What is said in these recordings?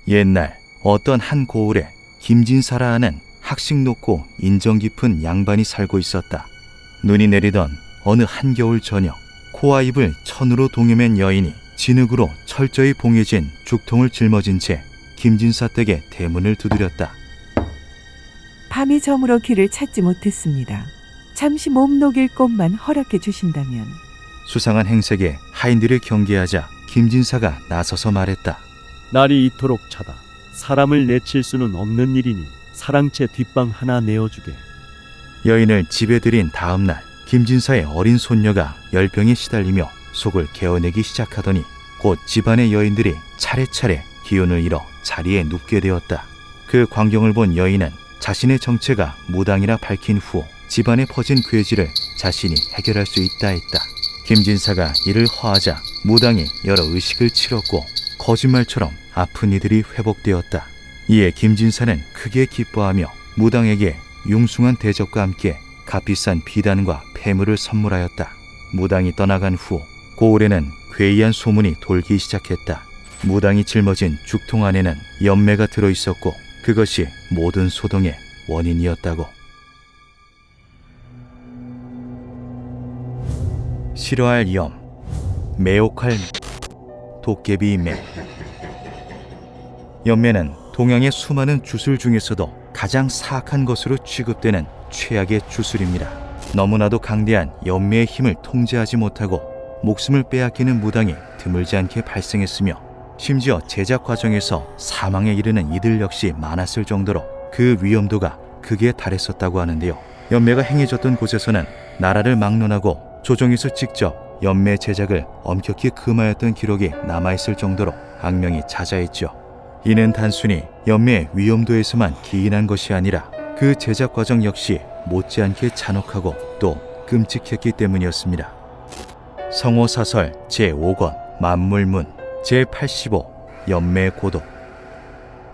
옛날 어떤 한 고을에 김진사라 하는 학식 높고 인정 깊은 양반이 살고 있었다. 눈이 내리던 어느 한겨울 저녁, 코와 입을 천으로 동여맨 여인이 진흙으로 철저히 봉해진 죽통을 짊어진 채 김진사 댁의 대문을 두드렸다. 밤이 저물어 길을 찾지 못했습니다. 잠시 몸 녹일 곳만 허락해 주신다면. 수상한 행색에 하인들이 경계하자 김진사가 나서서 말했다. 날이 이토록 차다. 사람을 내칠 수는 없는 일이니 사랑채 뒷방 하나 내어주게. 여인을 집에 들인 다음 날 김진사의 어린 손녀가 열병에 시달리며 속을 개어내기 시작하더니 곧 집안의 여인들이 차례차례 기운을 잃어 자리에 눕게 되었다. 그 광경을 본 여인은 자신의 정체가 무당이라 밝힌 후 집안에 퍼진 괴지를 자신이 해결할 수 있다 했다. 김진사가 이를 허하자 무당이 여러 의식을 치렀고 거짓말처럼 아픈 이들이 회복되었다. 이에 김진사는 크게 기뻐하며 무당에게 융숭한 대접과 함께 값비싼 비단과 폐물을 선물하였다. 무당이 떠나간 후 고을에는 괴이한 소문이 돌기 시작했다. 무당이 짊어진 죽통 안에는 연매가 들어있었고 그것이 모든 소동의 원인이었다고. 싫어할 염, 매혹할 도깨비 매. 연매는 동양의 수많은 주술 중에서도 가장 사악한 것으로 취급되는 최악의 주술입니다. 너무나도 강대한 연매의 힘을 통제하지 못하고 목숨을 빼앗기는 무당이 드물지 않게 발생했으며 심지어 제작 과정에서 사망에 이르는 이들 역시 많았을 정도로 그 위험도가 극에 달했었다고 하는데요. 연매가 행해졌던 곳에서는 나라를 막론하고 조정에서 직접 연매 제작을 엄격히 금하였던 기록이 남아있을 정도로 악명이 자자했죠. 이는 단순히 연매의 위험도에서만 기인한 것이 아니라 그 제작 과정 역시 못지않게 잔혹하고 또 끔찍했기 때문이었습니다. 성호사설 제5권 만물문 제85 연매 고독.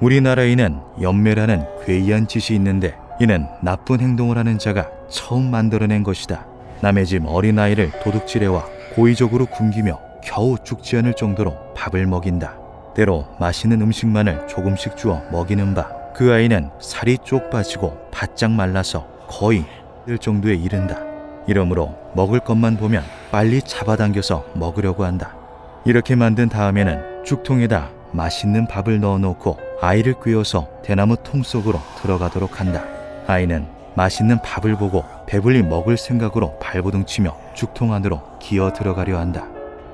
우리나라에는 연매라는 괴이한 짓이 있는데 이는 나쁜 행동을 하는 자가 처음 만들어낸 것이다. 남의 집 어린아이를 도둑질해와 고의적으로 굶기며 겨우 죽지 않을 정도로 밥을 먹인다. 때로 맛있는 음식만을 조금씩 주어 먹이는 바 그 아이는 살이 쪽 빠지고 바짝 말라서 거의 될 정도에 이른다. 이러므로 먹을 것만 보면 빨리 잡아당겨서 먹으려고 한다. 이렇게 만든 다음에는 죽통에다 맛있는 밥을 넣어놓고 아이를 꿰어서 대나무 통 속으로 들어가도록 한다. 아이는 맛있는 밥을 보고 배불리 먹을 생각으로 발버둥치며 죽통 안으로 기어 들어가려 한다.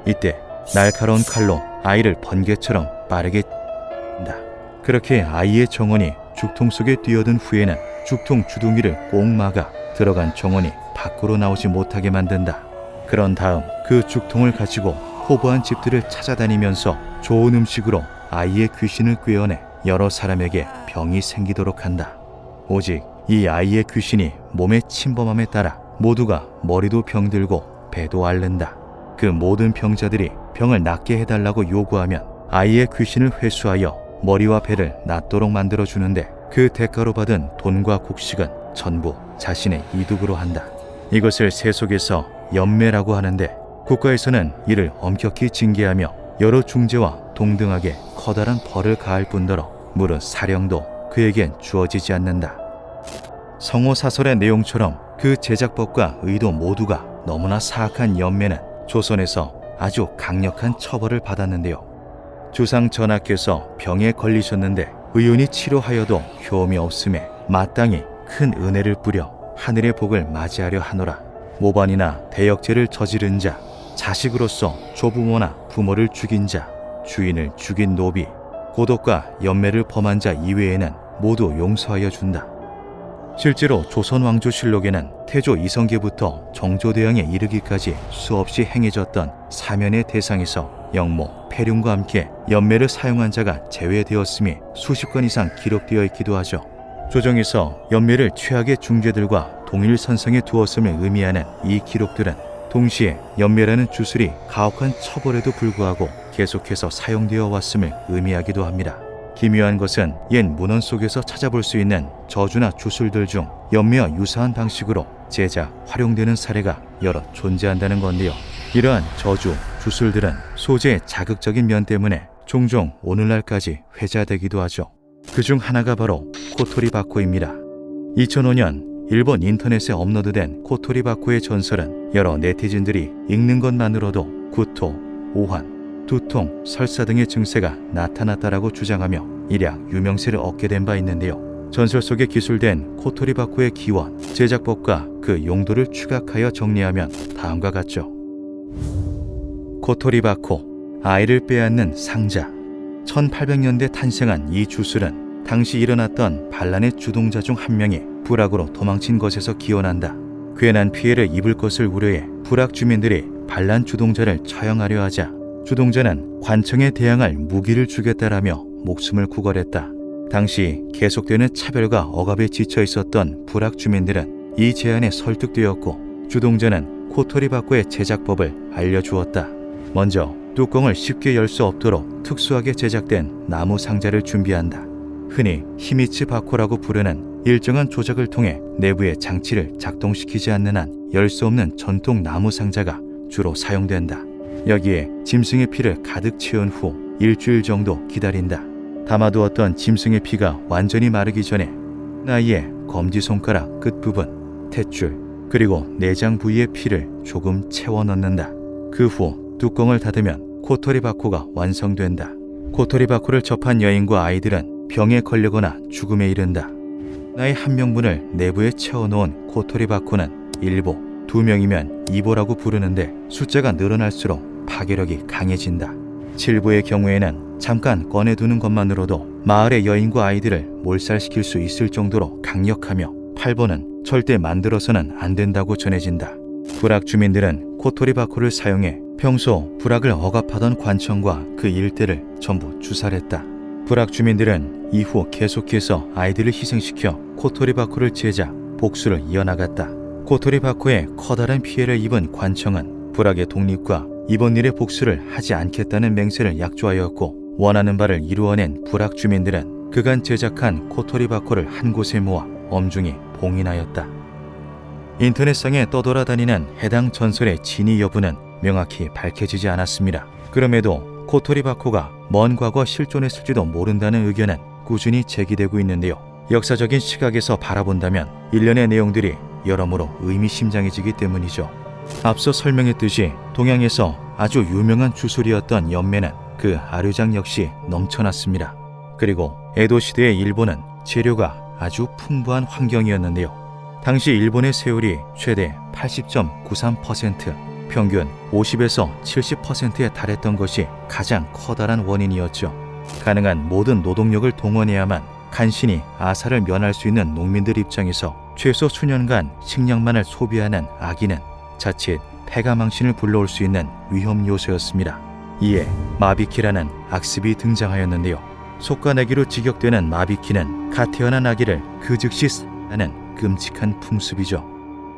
이때 날카로운 칼로 아이를 번개처럼 빠르게 다. 그렇게 아이의 정원이 죽통 속에 뛰어든 후에는 죽통 주둥이를 꼭 막아 들어간 정원이 밖으로 나오지 못하게 만든다. 그런 다음 그 죽통을 가지고 호보한 집들을 찾아다니면서 좋은 음식으로 아이의 귀신을 꿰어내 여러 사람에게 병이 생기도록 한다. 오직 이 아이의 귀신이 몸에 침범함에 따라 모두가 머리도 병들고 배도 앓는다. 그 모든 병자들이 병을 낫게 해달라고 요구하면 아이의 귀신을 회수하여 머리와 배를 낫도록 만들어주는데 그 대가로 받은 돈과 곡식은 전부 자신의 이득으로 한다. 이것을 세속에서 연매라고 하는데 국가에서는 이를 엄격히 징계하며 여러 중죄와 동등하게 커다란 벌을 가할 뿐더러 물은 사령도 그에겐 주어지지 않는다. 성호사설의 내용처럼 그 제작법과 의도 모두가 너무나 사악한 연매는 조선에서 아주 강력한 처벌을 받았는데요. 주상 전하께서 병에 걸리셨는데 의원이 치료하여도 효험이 없음에 마땅히 큰 은혜를 뿌려 하늘의 복을 맞이하려 하노라. 모반이나 대역죄를 저지른 자, 자식으로서 조부모나 부모를 죽인 자, 주인을 죽인 노비, 고독과 연매를 범한 자 이외에는 모두 용서하여 준다. 실제로 조선왕조실록에는 태조 이성계부터 정조대왕에 이르기까지 수없이 행해졌던 사면의 대상에서 영모, 폐륜과 함께 연매를 사용한 자가 제외되었음이 수십 건 이상 기록되어 있기도 하죠. 조정에서 연매를 최악의 중죄들과 동일선상에 두었음을 의미하는 이 기록들은 동시에 연매라는 주술이 가혹한 처벌에도 불구하고 계속해서 사용되어 왔음을 의미하기도 합니다. 기묘한 것은 옛 문헌 속에서 찾아볼 수 있는 저주나 주술들 중 연매와 유사한 방식으로 제작, 활용되는 사례가 여러 존재한다는 건데요. 이러한 저주, 주술들은 소재의 자극적인 면 때문에 종종 오늘날까지 회자되기도 하죠. 그중 하나가 바로 코토리바코입니다. 2005년 일본 인터넷에 업로드된 코토리바코의 전설은 여러 네티즌들이 읽는 것만으로도 구토, 오한, 두통, 설사 등의 증세가 나타났다라고 주장하며 일약 유명세를 얻게 된 바 있는데요. 전설 속에 기술된 코토리바코의 기원, 제작법과 그 용도를 추각하여 정리하면 다음과 같죠. 코토리바코, 아이를 빼앗는 상자. 1800년대 탄생한 이 주술은 당시 일어났던 반란의 주동자 중 한 명이 불악으로 도망친 것에서 기원한다. 괜한 피해를 입을 것을 우려해 불악 주민들이 반란 주동자를 처형하려 하자 주동자는 관청에 대항할 무기를 주겠다라며 목숨을 구걸했다. 당시 계속되는 차별과 억압에 지쳐 있었던 불악 주민들은 이 제안에 설득되었고 주동자는 코토리바코의 제작법을 알려주었다. 먼저 뚜껑을 쉽게 열 수 없도록 특수하게 제작된 나무 상자를 준비한다. 흔히 히미츠 바코라고 부르는 일정한 조작을 통해 내부의 장치를 작동시키지 않는 한 열 수 없는 전통 나무 상자가 주로 사용된다. 여기에 짐승의 피를 가득 채운 후 일주일 정도 기다린다. 담아두었던 짐승의 피가 완전히 마르기 전에 나이에 검지손가락 끝부분, 탯줄, 그리고 내장 부위의 피를 조금 채워 넣는다. 그 후 뚜껑을 닫으면 코토리바코가 완성된다. 코토리바코를 접한 여인과 아이들은 병에 걸리거나 죽음에 이른다. 나이 한 명분을 내부에 채워놓은 코토리바코는 1보, 2명이면 2보라고 부르는데 숫자가 늘어날수록 파괴력이 강해진다. 7보의 경우에는 잠깐 꺼내두는 것만으로도 마을의 여인과 아이들을 몰살시킬 수 있을 정도로 강력하며 8보는 절대 만들어서는 안 된다고 전해진다. 불악 주민들은 코토리바코를 사용해 평소 불악을 억압하던 관청과 그 일대를 전부 주살했다. 불악 주민들은 이후 계속해서 아이들을 희생시켜 코토리바코를 제자, 복수를 이어나갔다. 코토리바코에 커다란 피해를 입은 관청은 불악의 독립과 이번 일의 복수를 하지 않겠다는 맹세를 약조하였고 원하는 바를 이루어낸 불악 주민들은 그간 제작한 코토리바코를 한 곳에 모아 엄중히 봉인하였다. 인터넷상에 떠돌아다니는 해당 전설의 진위 여부는 명확히 밝혀지지 않았습니다. 그럼에도 코토리바코가 먼 과거 실존했을지도 모른다는 의견은 꾸준히 제기되고 있는데요. 역사적인 시각에서 바라본다면 일련의 내용들이 여러모로 의미심장해지기 때문이죠. 앞서 설명했듯이 동양에서 아주 유명한 주술이었던 연매는 그 아류장 역시 넘쳐났습니다. 그리고 에도 시대의 일본은 재료가 아주 풍부한 환경이었는데요. 당시 일본의 세율이 최대 80.93%, 평균 50에서 70%에 달했던 것이 가장 커다란 원인이었죠. 가능한 모든 노동력을 동원해야만 간신히 아사를 면할 수 있는 농민들 입장에서 최소 수년간 식량만을 소비하는 아기는 자칫 폐가망신을 불러올 수 있는 위험 요소였습니다. 이에 마비키라는 악습이 등장하였는데요. 속가내기로 직역되는 마비키는 갓 태어난 아기를 그 즉시 하는 끔찍한 풍습이죠.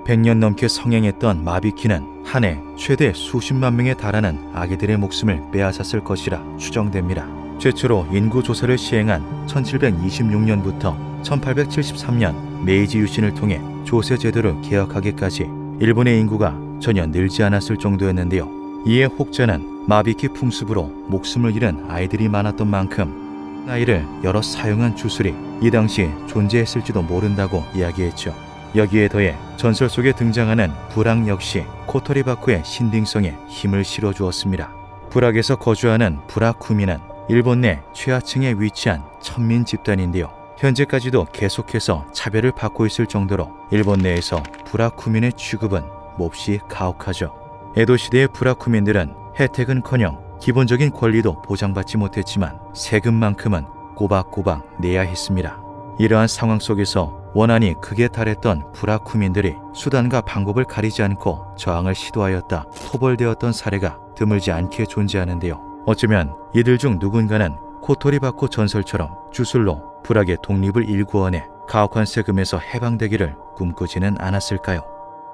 100년 넘게 성행했던 마비키는 한 해 최대 수십만 명에 달하는 아기들의 목숨을 빼앗았을 것이라 추정됩니다. 최초로 인구조사를 시행한 1726년부터 1873년 메이지 유신을 통해 조세 제도를 개혁하기까지 일본의 인구가 전혀 늘지 않았을 정도였는데요. 이에 혹자는 마비키 풍습으로 목숨을 잃은 아이들이 많았던 만큼 아이를 여러 사용한 주술이 이 당시 존재했을지도 모른다고 이야기했죠. 여기에 더해 전설 속에 등장하는 불악 역시 코토리바코의 신빙성에 힘을 실어주었습니다. 불악에서 거주하는 불악쿠미는 일본 내 최하층에 위치한 천민 집단인데요. 현재까지도 계속해서 차별을 받고 있을 정도로 일본 내에서 불악쿠민의 취급은 몹시 가혹하죠. 에도 시대의 불악쿠민들은 혜택은커녕 기본적인 권리도 보장받지 못했지만 세금만큼은 꼬박꼬박 내야 했습니다. 이러한 상황 속에서 원한이 극에 달했던 불악쿠민들이 수단과 방법을 가리지 않고 저항을 시도하였다 토벌되었던 사례가 드물지 않게 존재하는데요. 어쩌면 이들 중 누군가는 코토리바코 전설처럼 주술로 불악의 독립을 일구어내 가혹한 세금에서 해방되기를 꿈꾸지는 않았을까요?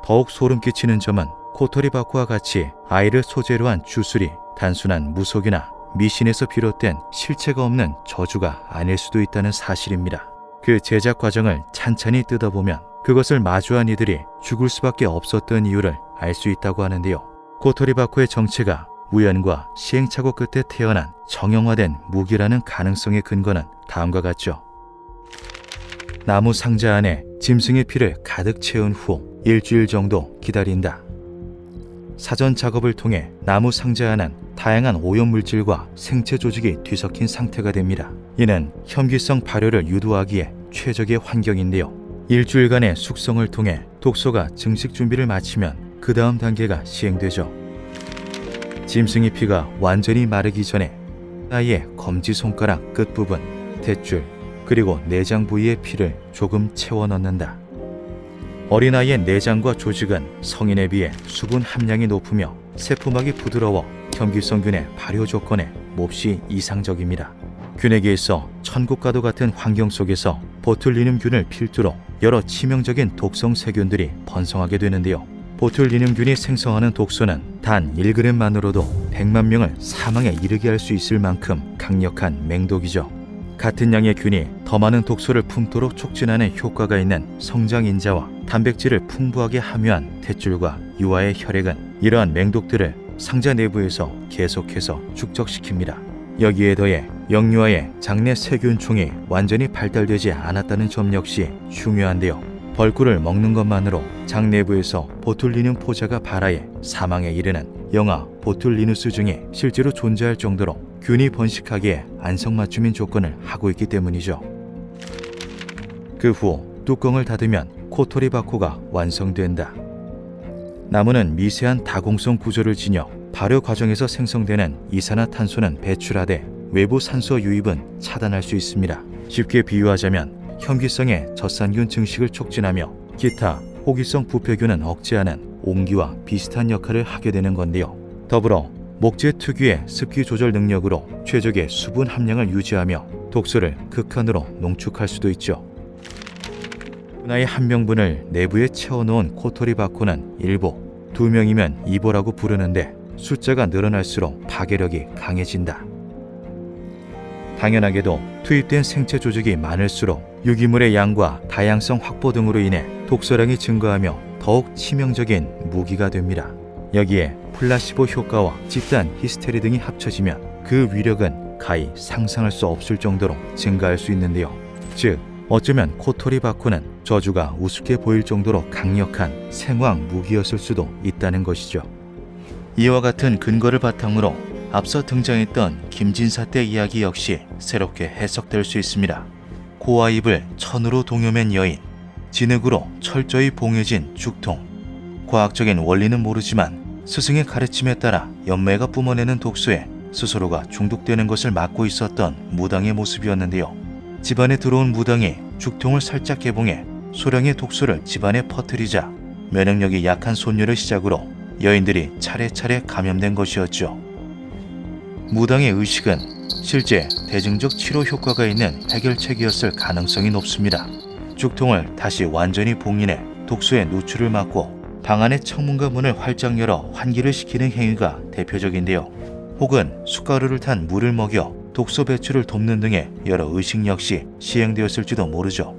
더욱 소름 끼치는 점은 코토리바코와 같이 아이를 소재로 한 주술이 단순한 무속이나 미신에서 비롯된 실체가 없는 저주가 아닐 수도 있다는 사실입니다. 그 제작 과정을 찬찬히 뜯어보면 그것을 마주한 이들이 죽을 수밖에 없었던 이유를 알 수 있다고 하는데요. 코토리바코의 정체가 우연과 시행착오 끝에 태어난 정형화된 무기라는 가능성의 근거는 다음과 같죠. 나무 상자 안에 짐승의 피를 가득 채운 후 일주일 정도 기다린다. 사전 작업을 통해 나무 상자 안은 다양한 오염물질과 생체 조직이 뒤섞인 상태가 됩니다. 이는 혐기성 발효를 유도하기에 최적의 환경인데요. 일주일간의 숙성을 통해 독소가 증식 준비를 마치면 그 다음 단계가 시행되죠. 짐승의 피가 완전히 마르기 전에 아이의 검지손가락 끝부분, 탯줄, 그리고 내장 부위의 피를 조금 채워 넣는다. 어린아이의 내장과 조직은 성인에 비해 수분 함량이 높으며 세포막이 부드러워 혐기성균의 발효 조건에 몹시 이상적입니다. 균에게 있어 천국과도 같은 환경 속에서 보툴리눔균을 필두로 여러 치명적인 독성 세균들이 번성하게 되는데요. 보툴리눔균이 생성하는 독소는 단 1g만으로도 100만 명을 사망에 이르게 할 수 있을 만큼 강력한 맹독이죠. 같은 양의 균이 더 많은 독소를 품도록 촉진하는 효과가 있는 성장인자와 단백질을 풍부하게 함유한 탯줄과 유아의 혈액은 이러한 맹독들을 상자 내부에서 계속해서 축적시킵니다. 여기에 더해 영유아의 장내 세균총이 완전히 발달되지 않았다는 점 역시 중요한데요. 벌꿀을 먹는 것만으로 장 내부에서 보툴리눔 포자가 발화해 사망에 이르는 영아 보툴리누스증이 실제로 존재할 정도로 균이 번식하기에 안성맞춤인 조건을 하고 있기 때문이죠. 그 후 뚜껑을 닫으면 코토리바코가 완성된다. 나무는 미세한 다공성 구조를 지녀 발효 과정에서 생성되는 이산화탄소는 배출하되 외부 산소 유입은 차단할 수 있습니다. 쉽게 비유하자면 혐기성의 젖산균 증식을 촉진하며 기타 호기성 부패균은 억제하는 옹기와 비슷한 역할을 하게 되는 건데요. 더불어 목재 특유의 습기 조절 능력으로 최적의 수분 함량을 유지하며 독소를 극한으로 농축할 수도 있죠. 하나의 한 명분을 내부에 채워놓은 코토리바코는 일보, 2명이면 2보라고 부르는데 숫자가 늘어날수록 파괴력이 강해진다. 당연하게도 투입된 생체 조직이 많을수록 유기물의 양과 다양성 확보 등으로 인해 독소량이 증가하며 더욱 치명적인 무기가 됩니다. 여기에 플라시보 효과와 집단 히스테리 등이 합쳐지면 그 위력은 가히 상상할 수 없을 정도로 증가할 수 있는데요. 즉, 어쩌면 코토리바코는 저주가 우습게 보일 정도로 강력한 생화학 무기였을 수도 있다는 것이죠. 이와 같은 근거를 바탕으로 앞서 등장했던 김진사 때 이야기 역시 새롭게 해석될 수 있습니다. 코와 입을 천으로 동여맨 여인, 진흙으로 철저히 봉해진 죽통. 과학적인 원리는 모르지만 스승의 가르침에 따라 연매가 뿜어내는 독소에 스스로가 중독되는 것을 막고 있었던 무당의 모습이었는데요. 집안에 들어온 무당이 죽통을 살짝 개봉해 소량의 독소를 집안에 퍼뜨리자 면역력이 약한 손녀를 시작으로 여인들이 차례차례 감염된 것이었죠. 무당의 의식은 실제 대증적 치료 효과가 있는 해결책이었을 가능성이 높습니다. 죽통을 다시 완전히 봉인해 독소의 누출을 막고 방 안의 창문과 문을 활짝 열어 환기를 시키는 행위가 대표적인데요. 혹은 숟가루를 탄 물을 먹여 독소 배출을 돕는 등의 여러 의식 역시 시행되었을지도 모르죠.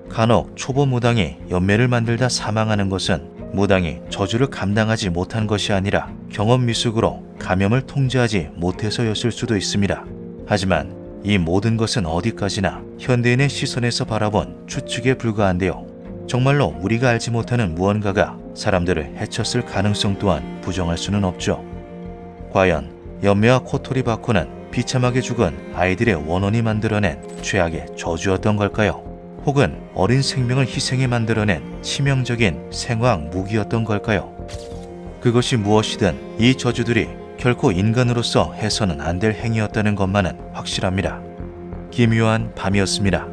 간혹 초보 무당이 연매를 만들다 사망하는 것은 무당이 저주를 감당하지 못한 것이 아니라 경험 미숙으로 감염을 통제하지 못해서였을 수도 있습니다. 하지만 이 모든 것은 어디까지나 현대인의 시선에서 바라본 추측에 불과한데요. 정말로 우리가 알지 못하는 무언가가 사람들을 해쳤을 가능성 또한 부정할 수는 없죠. 과연 연매와 코토리바코는 비참하게 죽은 아이들의 원혼이 만들어낸 최악의 저주였던 걸까요? 혹은 어린 생명을 희생해 만들어낸 치명적인 생화학 무기였던 걸까요? 그것이 무엇이든 이 저주들이 결코 인간으로서 해서는 안 될 행위였다는 것만은 확실합니다. 김요한 밤이었습니다.